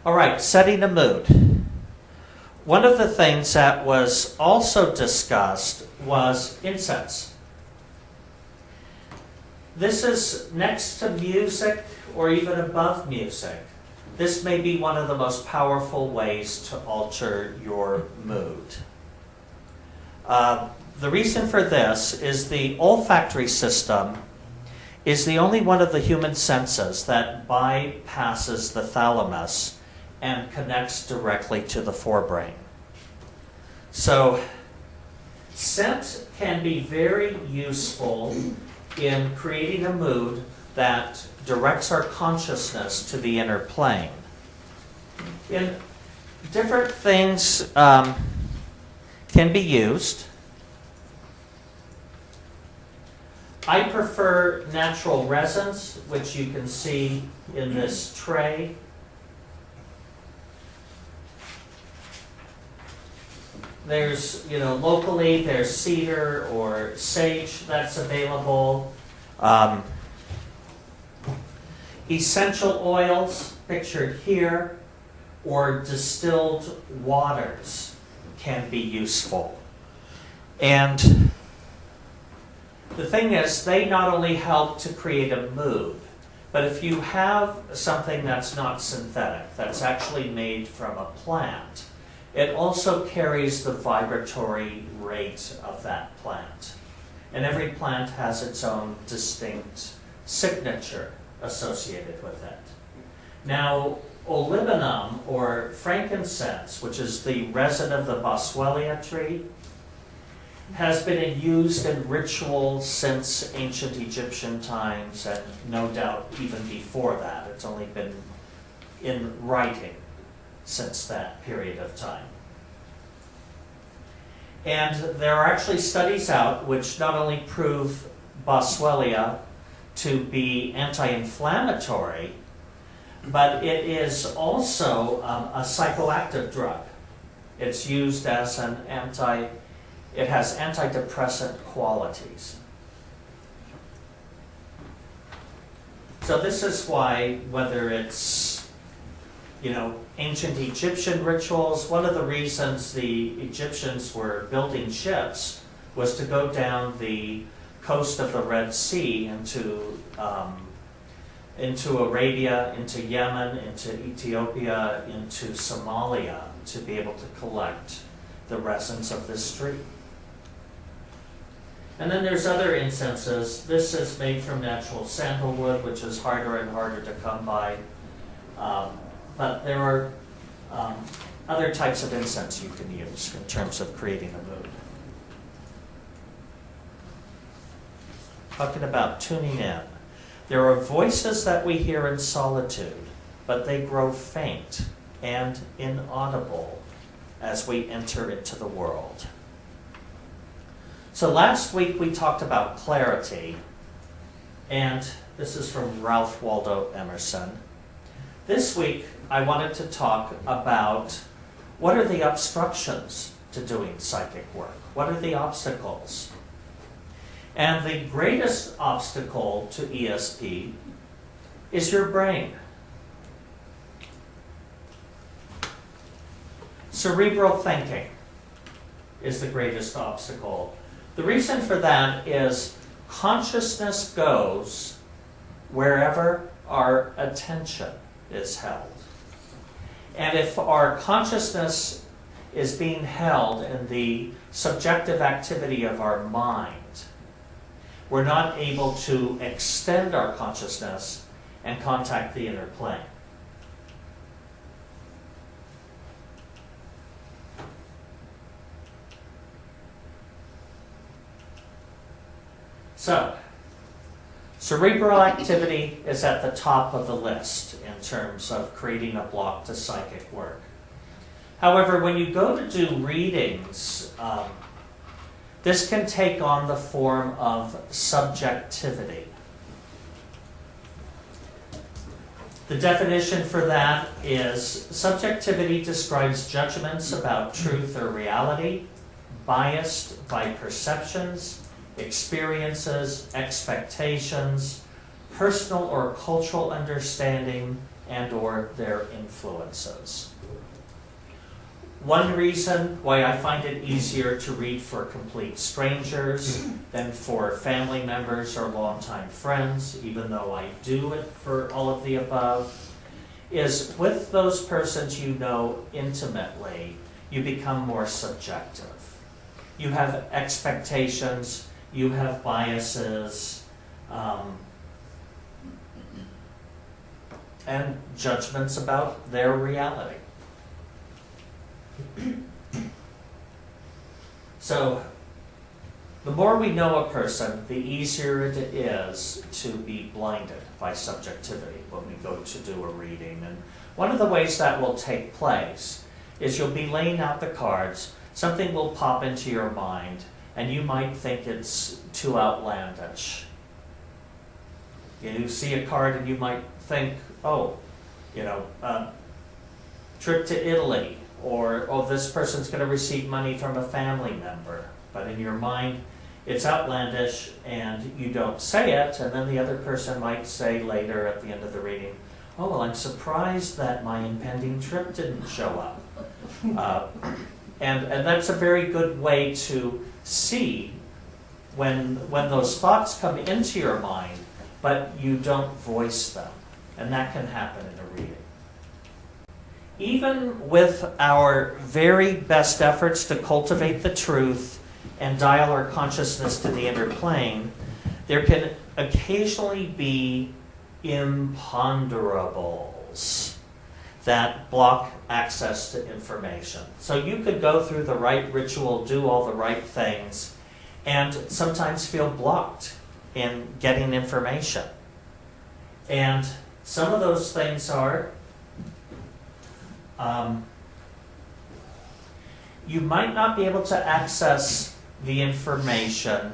All right, setting a mood. One of the things that was also discussed was incense. This is next to music or even above music. This may be one of the most powerful ways to alter your mood. The reason for this is the olfactory system is the only one of the human senses that bypasses the thalamus and connects directly to the forebrain. So, scent can be very useful in creating a mood that directs our consciousness to the inner plane. In different things can be used. I prefer natural resins, which you can see in this tray. There's, locally there's cedar or sage that's available. Essential oils, pictured here, or distilled waters can be useful. And the thing is, they not only help to create a mood, but if you have something that's not synthetic, that's actually made from a plant, it also carries the vibratory rate of that plant. And every plant has its own distinct signature associated with it. Now, olibanum, or frankincense, which is the resin of the boswellia tree, has been used in ritual since ancient Egyptian times, and no doubt even before that. It's only been in writing since that period of time. And there are actually studies out which not only prove boswellia to be anti-inflammatory, but it is also a psychoactive drug. It's used as it has antidepressant qualities. So this is why, whether it's, ancient Egyptian rituals, one of the reasons the Egyptians were building ships was to go down the coast of the Red Sea into Arabia, into Yemen, into Ethiopia, into Somalia, to be able to collect the resins of this tree. And then there's other incenses. This is made from natural sandalwood, which is harder and harder to come by. But there are other types of incense you can use in terms of creating a mood. Talking about tuning in. There are voices that we hear in solitude, but they grow faint and inaudible as we enter into the world. So last week we talked about clarity, and this is from Ralph Waldo Emerson. This week I wanted to talk about what are the obstructions to doing psychic work? What are the obstacles? And the greatest obstacle to ESP is your brain. Cerebral thinking is the greatest obstacle. The reason for that is consciousness goes wherever our attention is held. And if our consciousness is being held in the subjective activity of our mind, we're not able to extend our consciousness and contact the inner plane. So, cerebral activity is at the top of the list in terms of creating a block to psychic work. However, when you go to do readings, this can take on the form of subjectivity. The definition for that is subjectivity describes judgments about truth or reality, biased by perceptions, experiences, expectations, personal or cultural understanding, and or their influences. One reason why I find it easier to read for complete strangers than for family members or longtime friends, even though I do it for all of the above, is with those persons you know intimately, you become more subjective. You have expectations, you have biases, and judgments about their reality. So, the more we know a person, the easier it is to be blinded by subjectivity when we go to do a reading. And one of the ways that will take place is you'll be laying out the cards, something will pop into your mind, and you might think it's too outlandish. You see a card and you might think, oh, trip to Italy, or, oh, this person's going to receive money from a family member. But in your mind, it's outlandish and you don't say it, and then the other person might say later at the end of the reading, oh, well, I'm surprised that my impending trip didn't show up. And that's a very good way to see when those thoughts come into your mind, but you don't voice them. And that can happen in a reading. Even with our very best efforts to cultivate the truth and dial our consciousness to the inner plane, there can occasionally be imponderables that block access to information. So you could go through the right ritual, do all the right things, and sometimes feel blocked in getting information. And some of those things are, you might not be able to access the information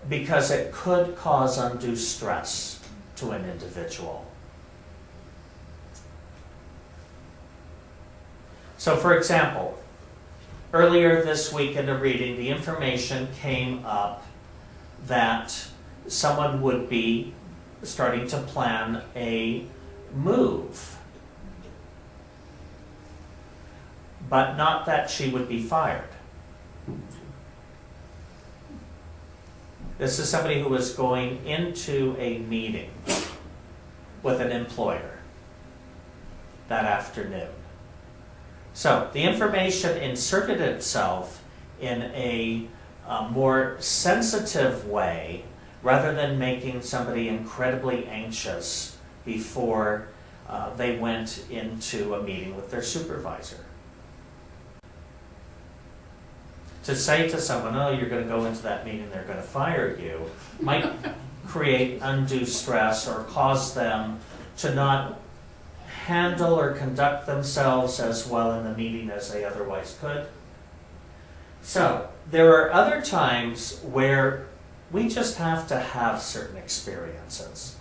because it could cause undue stress to an individual. So, for example, earlier this week in a reading, the information came up that someone would be starting to plan a move, but not that she would be fired. This is somebody who was going into a meeting with an employer that afternoon. So the information inserted itself in a more sensitive way rather than making somebody incredibly anxious before they went into a meeting with their supervisor. To say to someone, oh, you're going to go into that meeting, they're going to fire you, might create undue stress or cause them to not handle or conduct themselves as well in the meeting as they otherwise could. So, there are other times where we just have to have certain experiences.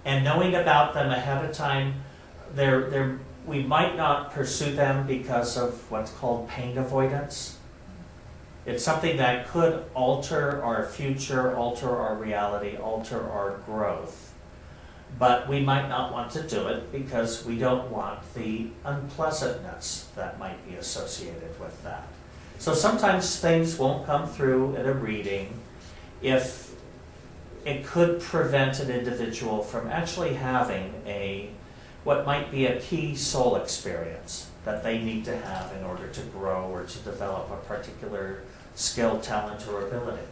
And knowing about them ahead of time, we might not pursue them because of what's called pain avoidance. It's something that could alter our future, alter our reality, alter our growth. But we might not want to do it because we don't want the unpleasantness that might be associated with that. So sometimes things won't come through in a reading if it could prevent an individual from actually having what might be a key soul experience that they need to have in order to grow or to develop a particular skill, talent, or ability.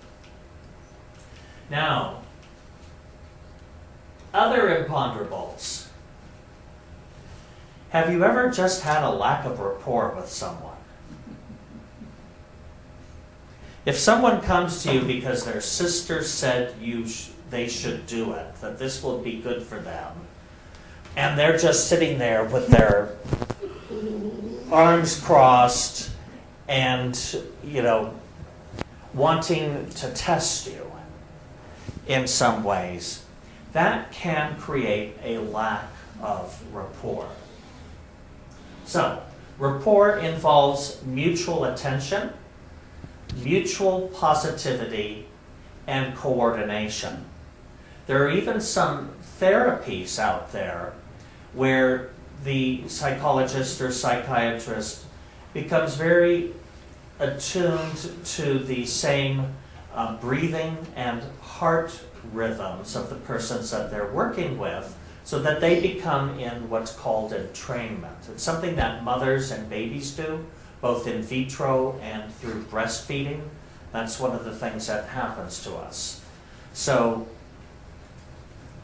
Now, other imponderables. Have you ever just had a lack of rapport with someone? If someone comes to you because their sister said they should do it, that this will be good for them, and they're just sitting there with their arms crossed and, wanting to test you in some ways, that can create a lack of rapport. So, rapport involves mutual attention, mutual positivity, and coordination. There are even some therapies out there where the psychologist or psychiatrist becomes very attuned to the same breathing and heart rhythms of the persons that they're working with, so that they become in what's called entrainment. It's something that mothers and babies do, both in vitro and through breastfeeding. That's one of the things that happens to us. So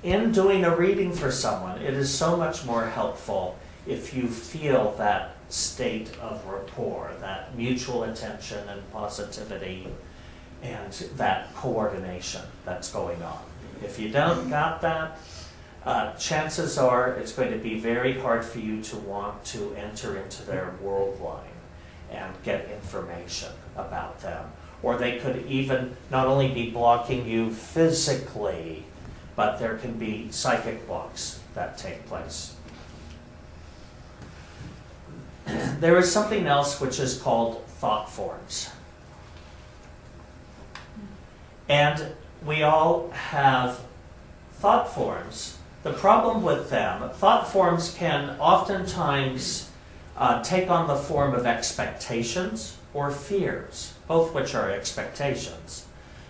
in doing a reading for someone, it is so much more helpful if you feel that state of rapport, that mutual attention and positivity, and that coordination that's going on. If you don't got that, chances are it's going to be very hard for you to want to enter into their world line and get information about them. Or they could even not only be blocking you physically, but there can be psychic blocks that take place. There is something else which is called thought forms. And we all have thought forms. The problem with them, thought forms can oftentimes take on the form of expectations or fears, both which are expectations.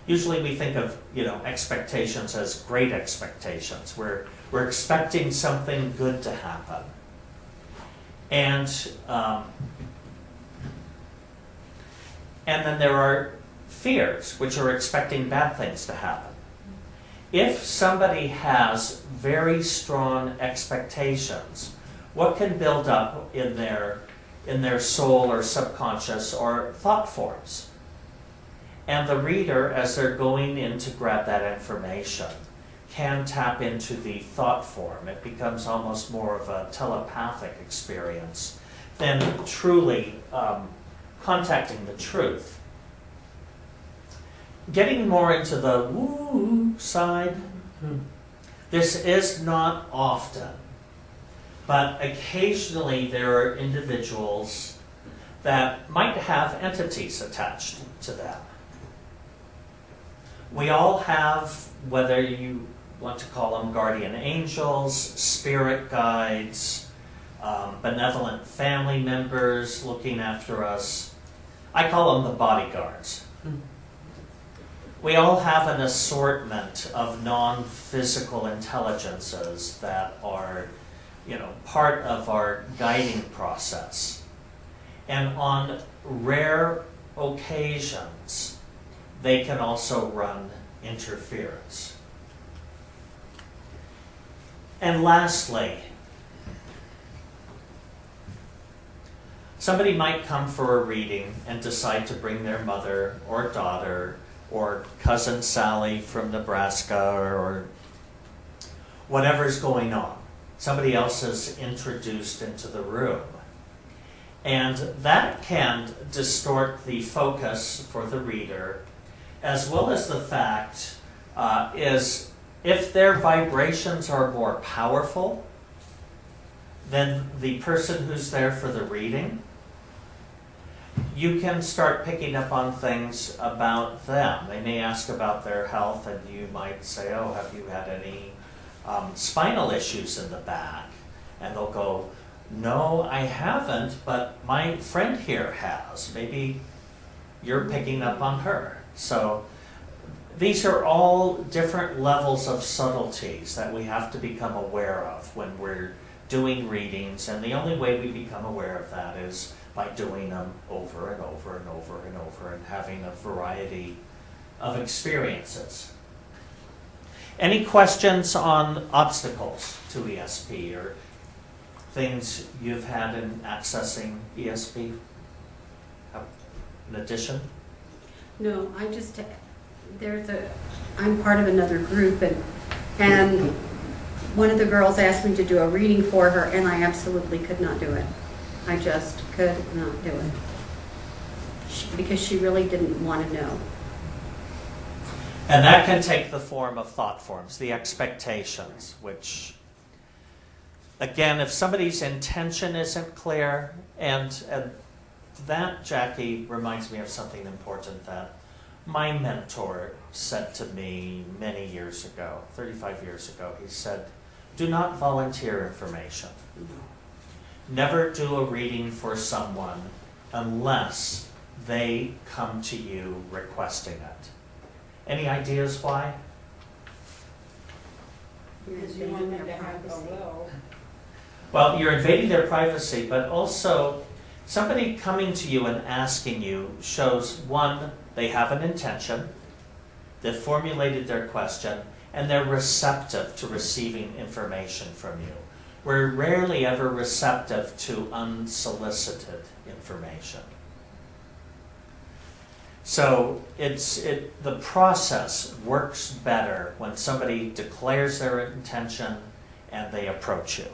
Usually we think of, expectations as great expectations. We're expecting something good to happen. And then there are fears, which are expecting bad things to happen. If somebody has very strong expectations, what can build up in their soul or subconscious or thought forms? And the reader, as they're going in to grab that information, can tap into the thought form. It becomes almost more of a telepathic experience than truly contacting the truth. Getting more into the woo side, this is not often, but occasionally there are individuals that might have entities attached to them. We all have, whether you want to call them guardian angels, spirit guides, benevolent family members looking after us. I call them the bodyguards. We all have an assortment of non-physical intelligences that are, part of our guiding process. And on rare occasions, they can also run interference. And lastly, somebody might come for a reading and decide to bring their mother or daughter or cousin Sally from Nebraska or whatever's going on. Somebody else is introduced into the room. And that can distort the focus for the reader, as well as the fact is if their vibrations are more powerful than the person who's there for the reading, you can start picking up on things about them. They may ask about their health, and you might say, oh, have you had any spinal issues in the back? And they'll go, no, I haven't, but my friend here has. Maybe you're picking up on her. So these are all different levels of subtleties that we have to become aware of when we're doing readings, and the only way we become aware of that is by doing them over and over and over and over and having a variety of experiences. Any questions on obstacles to ESP or things you've had in accessing ESP? In addition? No, I'm part of another group, and one of the girls asked me to do a reading for her, and I absolutely could not do it. I just could not do it. Because she really didn't want to know. And that can take the form of thought forms, the expectations, which, again, if somebody's intention isn't clear, and that, Jackie, reminds me of something important that My mentor said to me many years ago, 35 years ago, he said, do not volunteer information. Never do a reading for someone unless they come to you requesting it. Any ideas why? Because you want them to have a will. Well, you're invading their privacy, but also somebody coming to you and asking you shows, one, they have an intention, they've formulated their question, and they're receptive to receiving information from you. We're rarely ever receptive to unsolicited information. So the process works better when somebody declares their intention and they approach you.